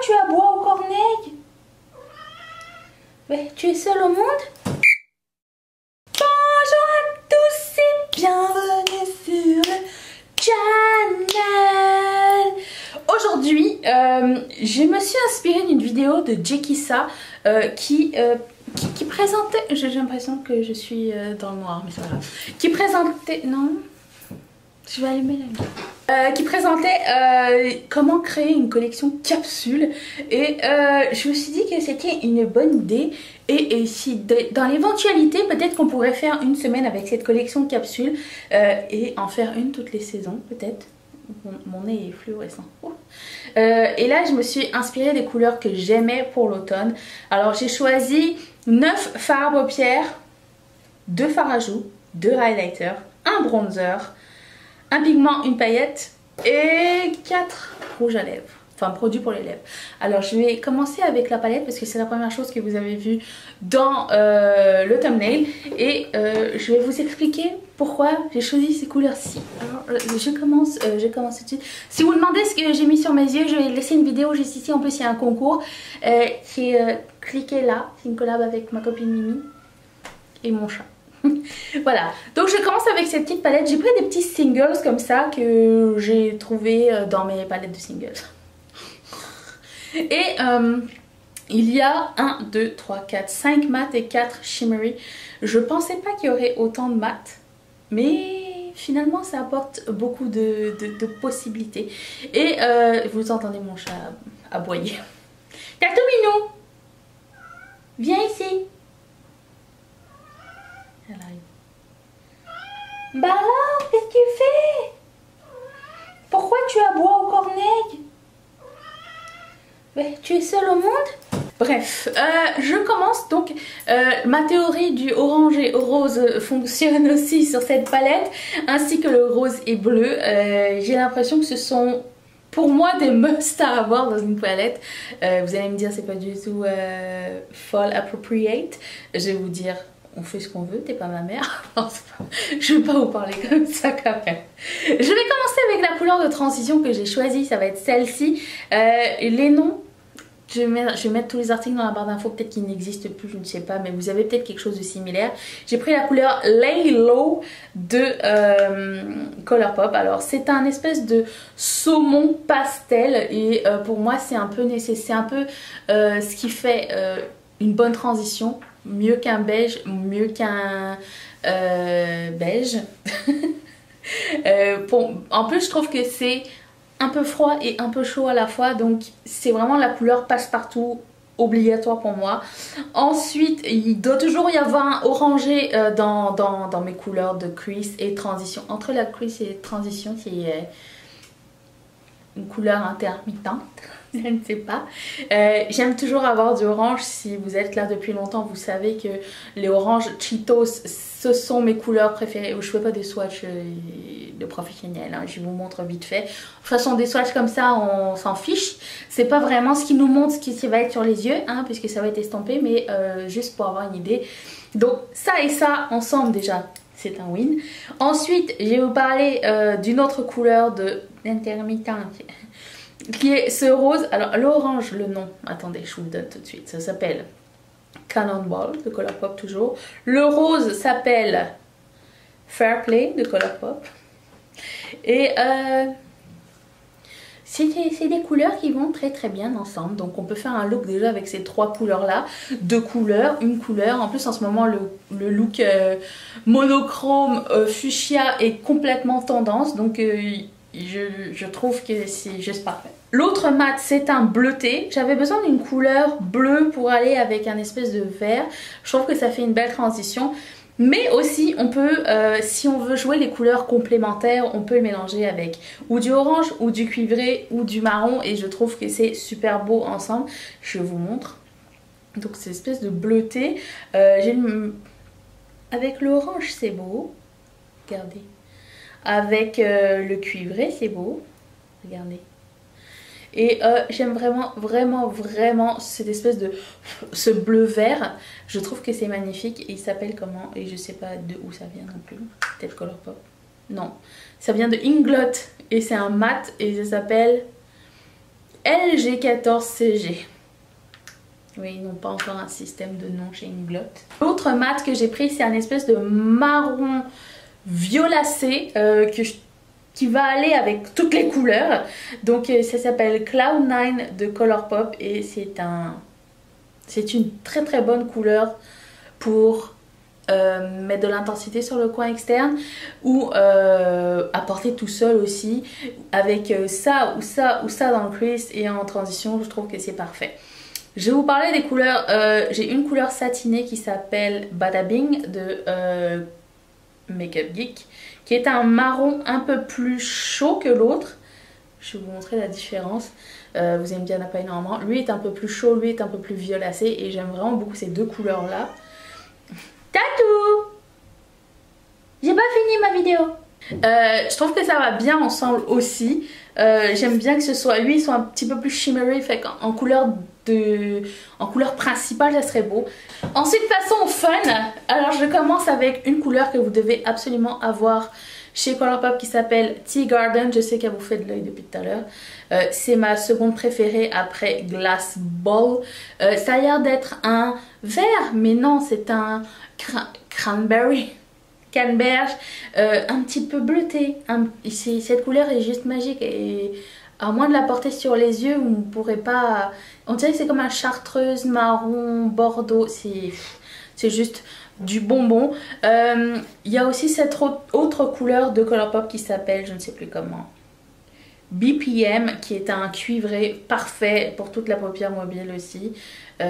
tu aboies aux corneilles? Mais tu es seule au monde? Bonjour à tous et bienvenue sur le channel. Aujourd'hui, je me suis inspirée d'une vidéo de Jekissa qui présentait... J'ai l'impression que je suis dans le noir, mais c'est pas grave. Qui présentait... Non, je vais allumer la lumière. Qui présentait comment créer une collection capsule et je me suis dit que c'était une bonne idée et si dans l'éventualité peut-être qu'on pourrait faire une semaine avec cette collection capsule et en faire une toutes les saisons peut-être. Mon nez est fluorescent. Et là je me suis inspirée des couleurs que j'aimais pour l'automne. Alors j'ai choisi 9 fards à paupières, 2 fards à joues, 2 highlighters, un bronzer, un pigment, une paillette et 4 rouges à lèvres, enfin produits pour les lèvres. Alors je vais commencer avec la palette parce que c'est la première chose que vous avez vue dans le thumbnail et je vais vous expliquer pourquoi j'ai choisi ces couleurs-ci. Alors je commence tout de suite. Si vous vous demandez ce que j'ai mis sur mes yeux, je vais laisser une vidéo juste ici. En plus il y a un concours qui est cliquez là, c'est une collab avec ma copine Mimi et mon chat. Voilà, donc je commence avec cette petite palette. J'ai pris des petits singles comme ça que j'ai trouvé dans mes palettes de singles. Et il y a 1, 2, 3, 4, 5 mat et 4 shimmery. Je pensais pas qu'il y aurait autant de mat, mais finalement ça apporte beaucoup de possibilités. Et vous entendez mon chat aboyer. Tatouinou, viens ici. Elle arrive. Bah alors, qu'est-ce que tu fais? Pourquoi tu aboies aux corneilles? Mais tu es seule au monde? Bref, je commence donc. Ma théorie du orange et rose fonctionne aussi sur cette palette, ainsi que le rose et bleu. J'ai l'impression que ce sont pour moi des must à avoir dans une palette. Vous allez me dire c'est pas du tout fall appropriate. Je vais vous dire on fait ce qu'on veut, t'es pas ma mère. Non, je vais pas vous parler comme ça quand même. Je vais commencer avec la couleur de transition que j'ai choisie, ça va être celle-ci. Les noms, je vais mettre tous les articles dans la barre d'infos, peut-être qu'ils n'existent plus, je ne sais pas, mais vous avez peut-être quelque chose de similaire. J'ai pris la couleur Lay Low de Colourpop. Alors c'est un espèce de saumon pastel et pour moi c'est un peu nécessaire, c'est un peu ce qui fait une bonne transition. Mieux qu'un beige, mieux qu'un beige. En plus je trouve que c'est un peu froid et un peu chaud à la fois, donc c'est vraiment la couleur passe-partout obligatoire pour moi. Ensuite il doit toujours y avoir un orangé dans mes couleurs de crease et transition. Entre la crease et transition c'est une couleur intermittente. Je ne sais pas. J'aime toujours avoir du orange. Si vous êtes là depuis longtemps, vous savez que les oranges Cheetos, ce sont mes couleurs préférées. Je ne fais pas des swatchs de professionnels, hein. Je vous montre vite fait. De toute façon, des swatchs comme ça, on s'en fiche. C'est pas vraiment ce qui nous montre ce qui va être sur les yeux, hein, puisque ça va être estampé, mais juste pour avoir une idée. Donc ça et ça ensemble déjà, c'est un win. Ensuite, je vais vous parler d'une autre couleur d'intermittente, qui est ce rose. Alors l'orange, le nom, attendez je vous le donne tout de suite, ça s'appelle Cannonball de Colourpop toujours. Le rose s'appelle Fairplay de Colourpop et c'est des couleurs qui vont très très bien ensemble, donc on peut faire un look déjà avec ces 3 couleurs là, 2 couleurs, une couleur. En plus en ce moment le look monochrome fuchsia est complètement tendance, donc je trouve que c'est juste parfait. L'autre mat c'est un bleuté. J'avais besoin d'une couleur bleue pour aller avec un espèce de vert. Je trouve que ça fait une belle transition. Mais aussi on peut, si on veut jouer les couleurs complémentaires, on peut le mélanger avec ou du orange ou du cuivré ou du marron. Et je trouve que c'est super beau ensemble. Je vous montre. Donc c'est une espèce de bleuté. Avec l'orange c'est beau. Regardez. Avec le cuivré c'est beau, regardez. Et j'aime vraiment cette espèce de ce bleu vert. Je trouve que c'est magnifique. Et il s'appelle comment? Et je sais pas de où ça vient non plus. Peut-être Colourpop. Non, ça vient de Inglot et c'est un mat et ça s'appelle LG14CG. Oui, ils n'ont pas encore un système de nom chez Inglot. L'autre mat que j'ai pris, c'est un espèce de marron violacé qui va aller avec toutes les couleurs. Donc ça s'appelle Cloud9 de Colourpop et c'est une très très bonne couleur pour mettre de l'intensité sur le coin externe ou apporter tout seul aussi avec ça ou ça ou ça dans le crease et en transition. Je trouve que c'est parfait. Je vais vous parler des couleurs. J'ai une couleur satinée qui s'appelle Bada Bing de Makeup Geek, qui est un marron un peu plus chaud que l'autre. Je vais vous montrer la différence. Vous allez me dire, n'a pas énormément. Lui est un peu plus chaud, lui est un peu plus violacé et j'aime vraiment beaucoup ces deux couleurs là. Tatou! J'ai pas fini ma vidéo. Je trouve que ça va bien ensemble aussi. J'aime bien que ce soit, lui, ils sont un petit peu plus shimmery, fait qu'en couleur principale, ça serait beau. Ensuite, passons au fun. Alors, je commence avec une couleur que vous devez absolument avoir chez Colourpop qui s'appelle Tea Garden. Je sais qu'elle vous fait de l'œil depuis tout à l'heure. C'est ma seconde préférée après Glass Ball. Ça a l'air d'être un vert, mais non, c'est un cranberry. Canneberge, un petit peu bleuté. Cette couleur est juste magique et à moins de la porter sur les yeux, vous ne pourrez pas... On dirait que c'est comme un chartreuse marron bordeaux. C'est juste du bonbon. Il y a aussi cette autre couleur de Colourpop qui s'appelle, je ne sais plus comment, BPM, qui est un cuivré parfait pour toute la paupière mobile aussi. Où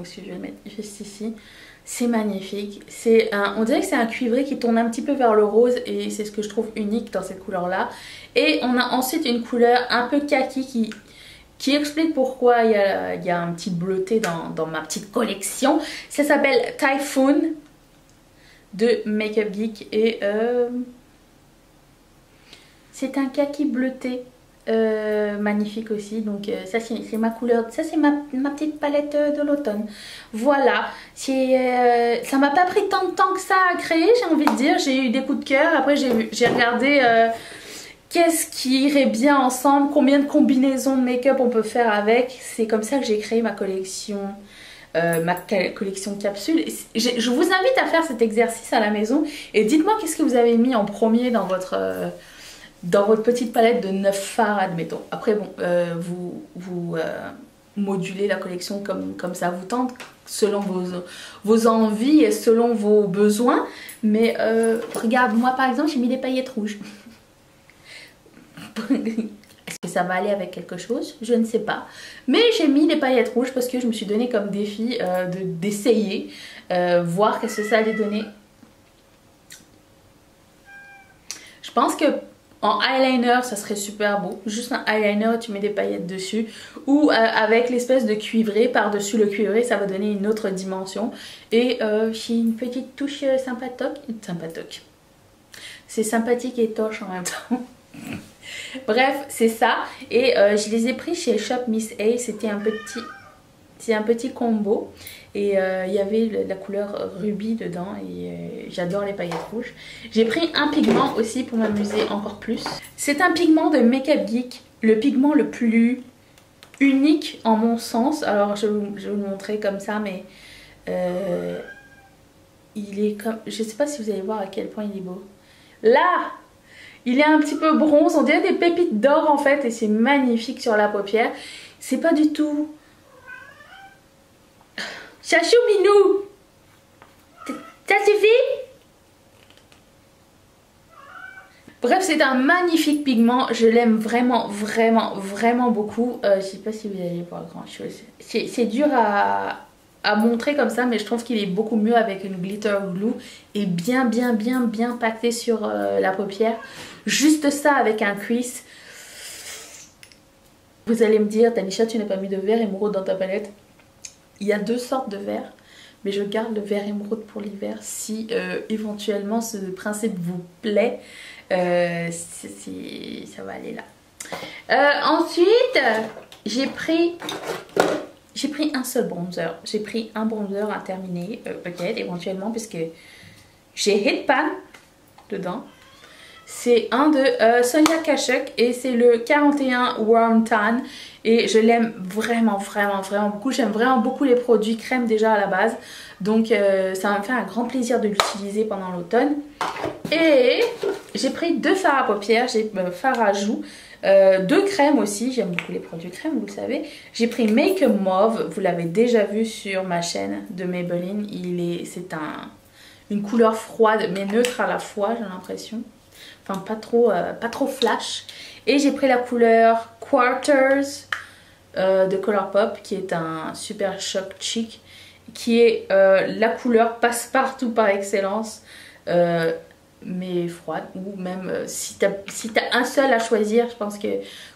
est-ce que je vais le mettre juste ici? C'est magnifique. On dirait que c'est un cuivré qui tourne un petit peu vers le rose et c'est ce que je trouve unique dans cette couleur là. Et on a ensuite une couleur un peu kaki qui explique pourquoi il y a un petit bleuté dans ma petite collection. Ça s'appelle Typhoon de Makeup Geek et c'est un kaki bleuté. Magnifique aussi, donc ça c'est ma couleur, ça c'est ma petite palette de l'automne. Voilà, ça m'a pas pris tant de temps que ça à créer, j'ai envie de dire. J'ai eu des coups de cœur, après j'ai regardé qu'est-ce qui irait bien ensemble, combien de combinaisons de make-up on peut faire avec. C'est comme ça que j'ai créé ma collection capsule. Je vous invite à faire cet exercice à la maison et dites-moi qu'est-ce que vous avez mis en premier dans votre petite palette de 9 fards, admettons. Après, bon, vous modulez la collection comme ça vous tente, selon vos envies et selon vos besoins. Mais regarde, moi par exemple, j'ai mis des paillettes rouges. Est-ce que ça va aller avec quelque chose? Je ne sais pas. Mais j'ai mis des paillettes rouges parce que je me suis donné comme défi d'essayer, voir qu'est-ce que ça allait donner. Je pense que en eyeliner, ça serait super beau. Juste un eyeliner, tu mets des paillettes dessus. Ou avec l'espèce de cuivré, par-dessus le cuivré, ça va donner une autre dimension. Et j'ai une petite touche sympatoque. C'est sympathique et toche en même temps. Bref, c'est ça. Et je les ai pris chez Shop Miss A. C'était un petit combo. Et il y avait la couleur rubis dedans et j'adore les paillettes rouges. J'ai pris un pigment aussi pour m'amuser encore plus. C'est un pigment de Makeup Geek, le pigment le plus unique en mon sens. Alors je vais vous le montrer comme ça, mais il est comme... Je sais pas si vous allez voir à quel point il est beau. Là, il est un petit peu bronze, on dirait des pépites d'or en fait et c'est magnifique sur la paupière. C'est pas du tout... Chachou Minou, ça suffit? Bref, c'est un magnifique pigment, je l'aime vraiment, vraiment, vraiment beaucoup. Je sais pas si vous allez voir grand chose. C'est dur à montrer comme ça, mais je trouve qu'il est beaucoup mieux avec une glitter glue et bien pacté sur la paupière. Juste ça avec un crease. Vous allez me dire, Tanisha, tu n'as pas mis de vert émeraude dans ta palette? Il y a deux sortes de verre, mais je garde le vert émeraude pour l'hiver si éventuellement ce principe vous plaît. Ça va aller là. Ensuite, j'ai pris un seul bronzer. J'ai pris un bronzer à terminer, peut-être éventuellement, puisque j'ai Hit Pan dedans. C'est un de Sonia Kashuk et c'est le 41 Warm Tan. Et je l'aime vraiment beaucoup. J'aime vraiment beaucoup les produits crème déjà à la base. Donc ça m'a fait un grand plaisir de l'utiliser pendant l'automne. Et j'ai pris 2 fards à paupières. J'ai fard à joues. 2 crèmes aussi, j'aime beaucoup les produits crème, vous le savez. J'ai pris Make Up Mauve, vous l'avez déjà vu sur ma chaîne de Maybelline. C'est une couleur froide mais neutre à la fois, j'ai l'impression. Enfin pas trop flash. Et j'ai pris la couleur Quarters de Colourpop, qui est un super choc chic, qui est la couleur passe-partout par excellence. Mais froide, ou même si t'as un seul à choisir, je pense que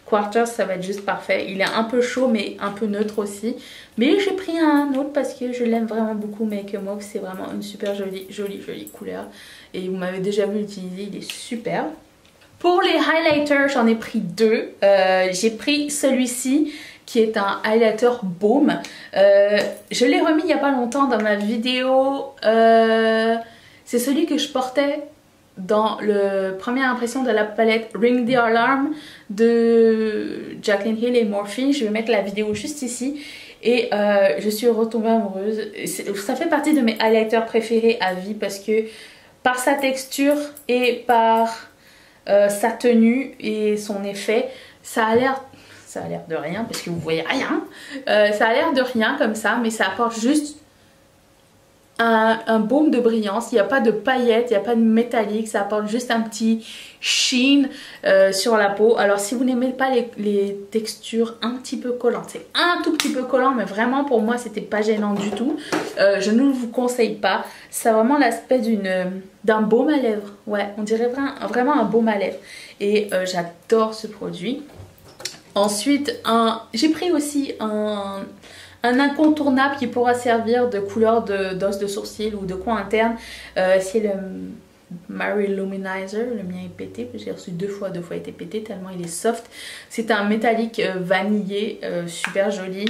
Quarters ça va être juste parfait. Il est un peu chaud mais un peu neutre aussi, mais j'ai pris un autre parce que je l'aime vraiment beaucoup. Make Up Mauve, c'est vraiment une super jolie couleur et vous m'avez déjà vu l'utiliser, il est super. Pour les highlighters, j'en ai pris 2. J'ai pris celui-ci qui est un highlighter baume. Je l'ai remis il n'y a pas longtemps dans ma vidéo. C'est celui que je portais dans le première impression de la palette Ring the Alarm de Jaclyn Hill et Morphe. Je vais mettre la vidéo juste ici. Et je suis retombée amoureuse. Ça fait partie de mes highlighters préférés à vie parce que par sa texture et par sa tenue et son effet, ça a l'air de rien parce que vous voyez rien. Ça a l'air de rien comme ça, mais ça apporte juste un baume de brillance. Il n'y a pas de paillettes, il n'y a pas de métallique, ça apporte juste un petit sheen sur la peau. Alors si vous n'aimez pas les textures un petit peu collantes, c'est un tout petit peu collant, mais vraiment pour moi c'était pas gênant du tout. Je ne vous conseille pas. Ça a vraiment l'aspect d'un baume à lèvres. Ouais, on dirait vraiment un baume à lèvres. Et j'adore ce produit. Ensuite, j'ai pris aussi un incontournable qui pourra servir de couleur d'os de sourcil ou de coin interne. C'est le Mary Luminizer. Le mien est pété, j'ai reçu 2 fois, 2 fois été pété tellement il est soft. C'est un métallique vanillé, super joli,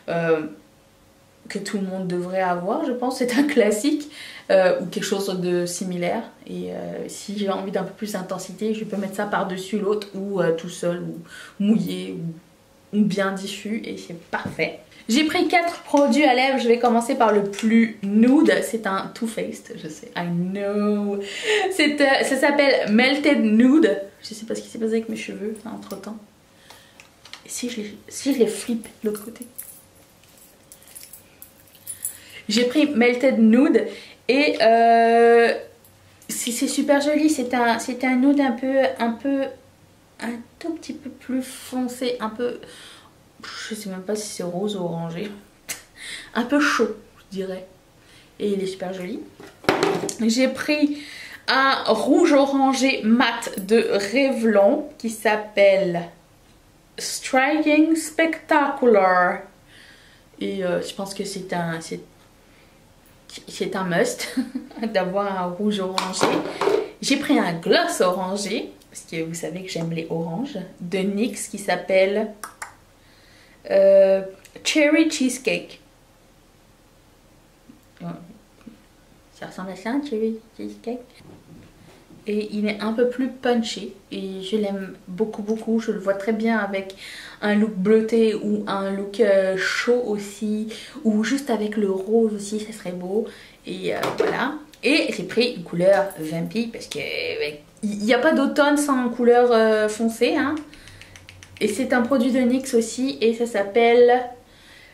que tout le monde devrait avoir, je pense. C'est un classique ou quelque chose de similaire. Et si j'ai envie d'un peu plus d'intensité, je peux mettre ça par-dessus l'autre ou tout seul ou mouillé ou bien diffus et c'est parfait. J'ai pris 4 produits à lèvres. Je vais commencer par le plus nude. C'est un Too Faced, je sais, I know. Ça s'appelle Melted Nude. Je sais pas ce qui s'est passé avec mes cheveux entre temps. Et si je les flippe de l'autre côté. J'ai pris Melted Nude et c'est super joli. C'est un nude un tout petit peu plus foncé, un peu, je sais même pas si c'est rose ou orangé, un peu chaud je dirais, et il est super joli. J'ai pris un rouge orangé mat de Revlon qui s'appelle Striking Spectacular et je pense que c'est un must d'avoir un rouge orangé. J'ai pris un gloss orangé parce que vous savez que j'aime les oranges, de NYX qui s'appelle Cherry Cheesecake. Ça ressemble à ça, un Cherry Cheesecake. Et il est un peu plus punchy et je l'aime beaucoup. Je le vois très bien avec un look bleuté ou un look chaud aussi, ou juste avec le rose aussi, ça serait beau. Et voilà. Et j'ai pris une couleur Vampy parce que il n'y a pas d'automne sans couleur foncée, hein. Et c'est un produit de NYX aussi et ça s'appelle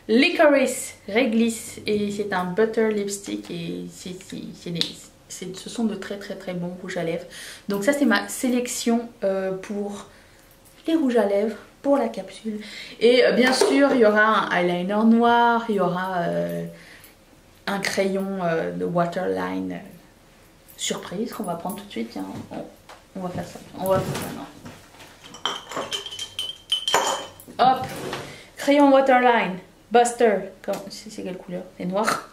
Licorice Réglisse et c'est un butter lipstick et ce sont de très bons rouges à lèvres. Donc ça c'est ma sélection pour les rouges à lèvres, pour la capsule. Et bien sûr il y aura un eyeliner noir, il y aura un crayon de waterline surprise qu'on va prendre tout de suite. Tiens, on va faire ça. On va faire ça maintenant. Hop, crayon waterline, Buster. C'est quelle couleur? C'est noir.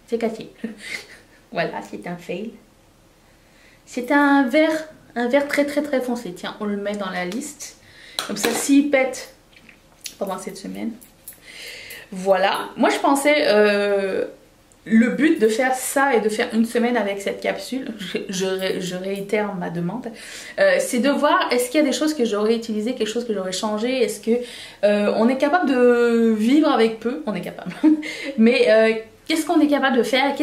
C'est cassé. Voilà, c'est un fail. C'est un vert très foncé. Tiens, on le met dans la liste. Comme ça, s'il pète pendant cette semaine. Voilà. Moi, je pensais le but de faire ça et de faire une semaine avec cette capsule, je réitère ma demande, c'est de voir est-ce qu'il y a des choses que j'aurais utilisées, quelque chose que j'aurais changé, est-ce que on est capable de vivre avec peu, on est capable, mais qu'est-ce qu'on est capable de faire,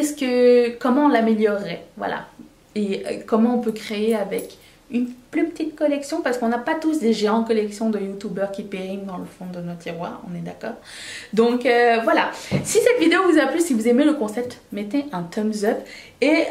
comment on l'améliorerait, voilà, et comment on peut créer avec une plus petite collection, parce qu'on n'a pas tous des géants collections de youtubeurs qui périment dans le fond de nos tiroirs, on est d'accord. Donc voilà, si cette vidéo vous a plu, si vous aimez le concept, mettez un thumbs up et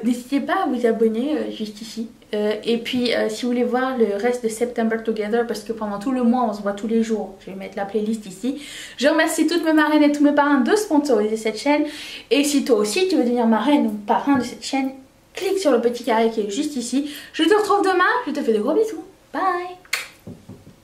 n'hésitez pas à vous abonner juste ici. Et puis si vous voulez voir le reste de September Together, parce que pendant tout le mois on se voit tous les jours, je vais mettre la playlist ici. Je remercie toutes mes marraines et tous mes parrains de sponsoriser cette chaîne, et si toi aussi tu veux devenir marraine ou parrain de cette chaîne, clique sur le petit carré qui est juste ici. Je te retrouve demain, je te fais de gros bisous. Bye!